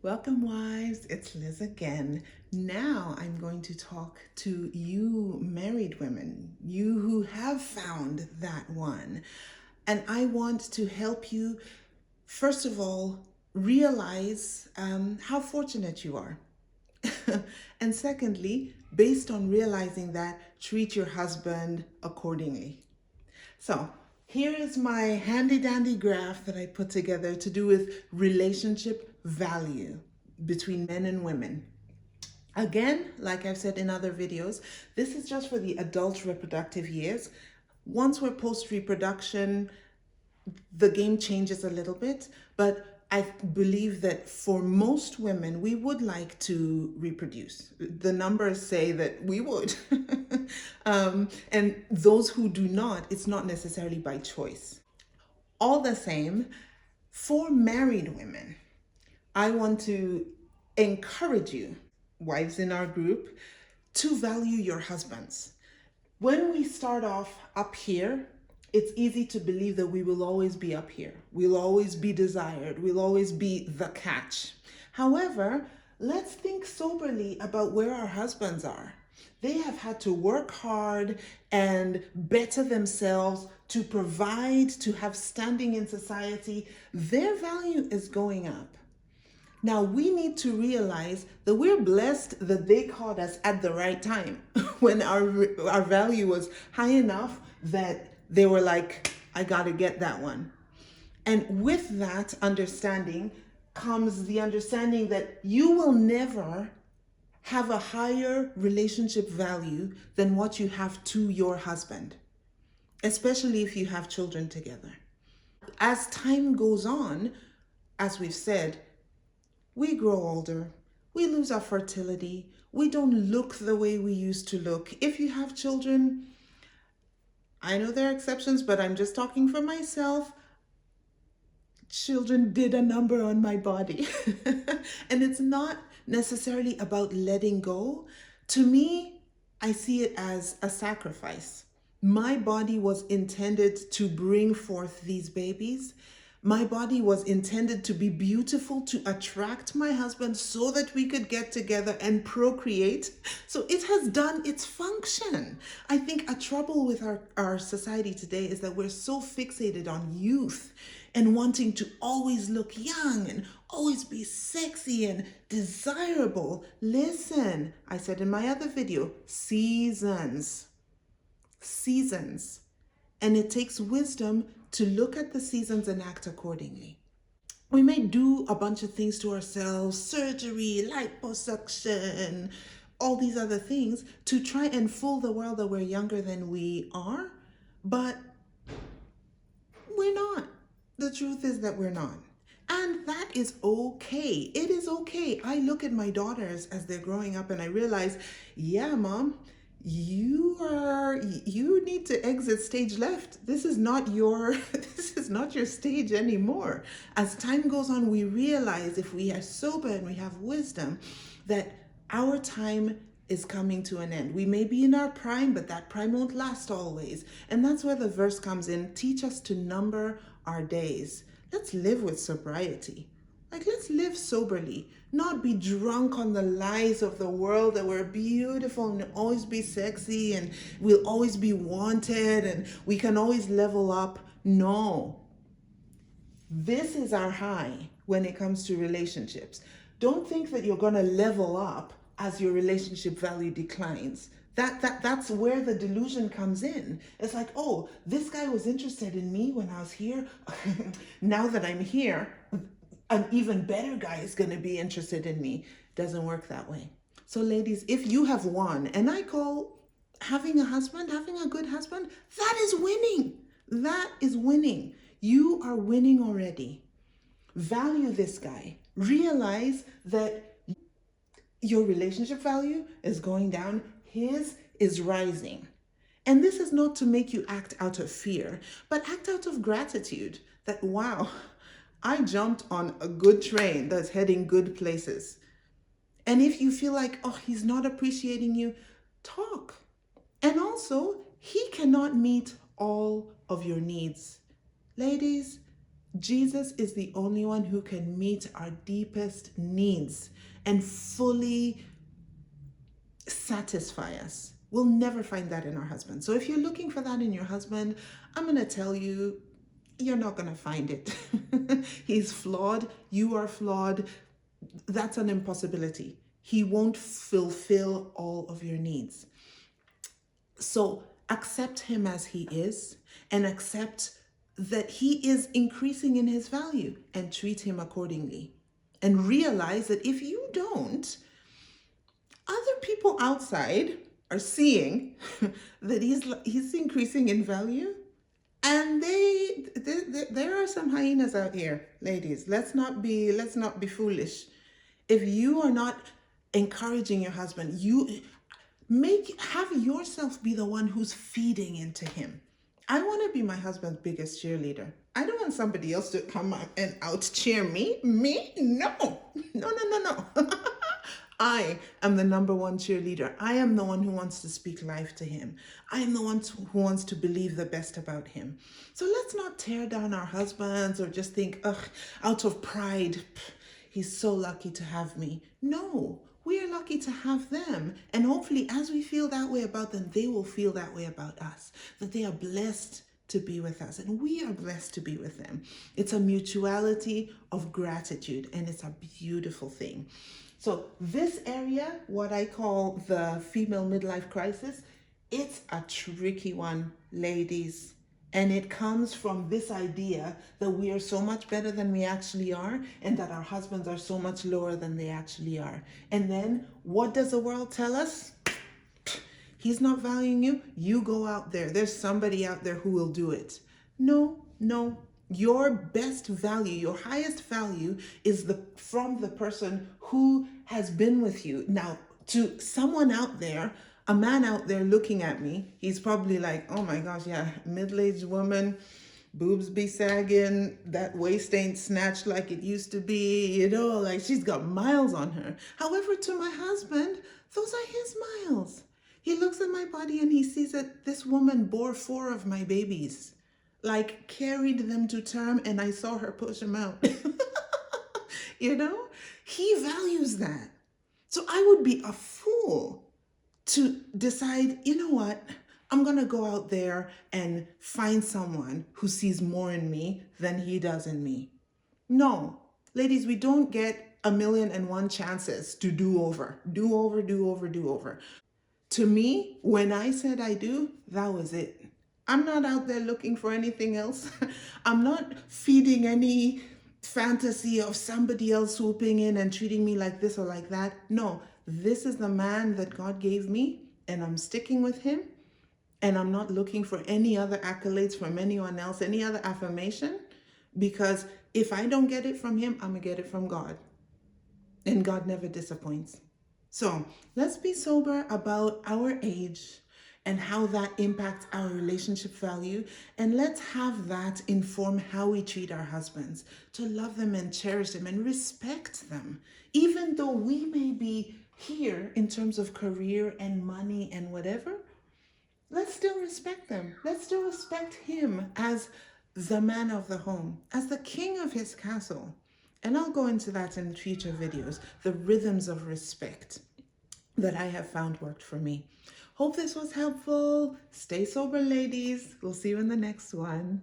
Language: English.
Welcome, wives. It's Liz again. Now I'm going to talk to you, married women, you who have found that one. And I want to help you, first of all, realize how fortunate you are. And secondly, based on realizing that, treat your husband accordingly. So, here is my handy dandy graph that I put together to do with relationship value between men and women. Again, like I've said in other videos, this is just for the adult reproductive years. Once we're post reproduction, the game changes a little bit, but I believe that for most women, we would like to reproduce. The numbers say that we would. And those who do not, it's not necessarily by choice. All the same, for married women, I want to encourage you, wives in our group, to value your husbands. When we start off up here, it's easy to believe that we will always be up here. We'll always be desired. We'll always be the catch. However, let's think soberly about where our husbands are. They have had to work hard and better themselves to provide, to have standing in society. Their value is going up. Now we need to realize that we're blessed that they caught us at the right time when our value was high enough that they were like, I got to get that one. And with that understanding comes the understanding that you will never have a higher relationship value than what you have to your husband, especially if you have children together. As time goes on, as we've said, we grow older, we lose our fertility, we don't look the way we used to look. If you have children, I know there are exceptions, but I'm just talking for myself. Children did a number on my body. And it's not necessarily about letting go. To me, I see it as a sacrifice. My body was intended to bring forth these babies. My body was intended to be beautiful, to attract my husband so that we could get together and procreate. So it has done its function. I think a trouble with our society today is that we're so fixated on youth and wanting to always look young and always be sexy and desirable. Listen, I said in my other video, seasons. And it takes wisdom to look at the seasons and act accordingly. We may do a bunch of things to ourselves, surgery, liposuction, all these other things to try and fool the world that we're younger than we are, but we're not. The truth is that we're not. And that is okay. It is okay. I look at my daughters as they're growing up and I realize, yeah, mom, you need to exit stage left. This is not your stage anymore. As time goes on, we realize, if we are sober and we have wisdom, that our time is coming to an end. We may be in our prime, but that prime won't last always. And that's where the verse comes in. Teach us to number our days. Let's live with sobriety. Like, let's live soberly, not be drunk on the lies of the world that we're beautiful and always be sexy and we'll always be wanted and we can always level up. No. This is our high when it comes to relationships. Don't think that you're going to level up as your relationship value declines. That's where the delusion comes in. It's like, oh, this guy was interested in me when I was here. Now that I'm here, an even better guy is going to be interested in me. Doesn't work that way. So ladies, if you have won, and I call having a husband, having a good husband, that is winning. That is winning. You are winning already. Value this guy. Realize that your relationship value is going down. His is rising. And this is not to make you act out of fear, but act out of gratitude that, wow, I jumped on a good train that's heading good places. And if you feel like, oh, he's not appreciating you, talk. And also, he cannot meet all of your needs. Ladies, Jesus is the only one who can meet our deepest needs and fully satisfy us. We'll never find that in our husband. So if you're looking for that in your husband, I'm going to tell you, you're not going to find it. He's flawed. You are flawed. That's an impossibility. He won't fulfill all of your needs. So accept him as he is and accept that he is increasing in his value and treat him accordingly. And realize that if you don't, other people outside are seeing that he's increasing in value, and there are some hyenas out here, ladies. Let's not be foolish. If you are not encouraging your husband, have yourself be the one who's feeding into him. I want to be my husband's biggest cheerleader. I don't want somebody else to come up and out cheer me. Me? No. No. I am the number one cheerleader. I am the one who wants to speak life to him. I am the one who wants to believe the best about him. So let's not tear down our husbands or just think, ugh, out of pride, he's so lucky to have me. No, we are lucky to have them. And hopefully as we feel that way about them, they will feel that way about us, that they are blessed to be with us and we are blessed to be with them. It's a mutuality of gratitude and it's a beautiful thing. So this area, what I call the female midlife crisis, it's a tricky one, ladies. And it comes from this idea that we are so much better than we actually are and that our husbands are so much lower than they actually are. And then what does the world tell us? He's not valuing you. You go out there. There's somebody out there who will do it. No. Your best value, your highest value is from the person who has been with you. Now, to someone out there, a man out there looking at me, he's probably like, oh my gosh, yeah, middle-aged woman, boobs be sagging, that waist ain't snatched like it used to be, like she's got miles on her. However, to my husband, those are his miles. He looks at my body and he sees that this woman bore 4 of my babies. Like carried them to term and I saw her push them out. He values that. So I would be a fool to decide, you know what, I'm going to go out there and find someone who sees more in me than he does in me. No, ladies, we don't get 1,000,001 chances to do over. To me, when I said I do, that was it. I'm not out there looking for anything else. I'm not feeding any fantasy of somebody else swooping in and treating me like this or like that. No, this is the man that God gave me and I'm sticking with him. And I'm not looking for any other accolades from anyone else, any other affirmation, because if I don't get it from him, I'm gonna get it from God. And God never disappoints. So let's be sober about our age and how that impacts our relationship value. And let's have that inform how we treat our husbands, to love them and cherish them and respect them. Even though we may be here in terms of career and money and whatever, let's still respect them. Let's still respect him as the man of the home, as the king of his castle. And I'll go into that in future videos, the rhythms of respect that I have found worked for me. Hope this was helpful. Stay sober, ladies. We'll see you in the next one.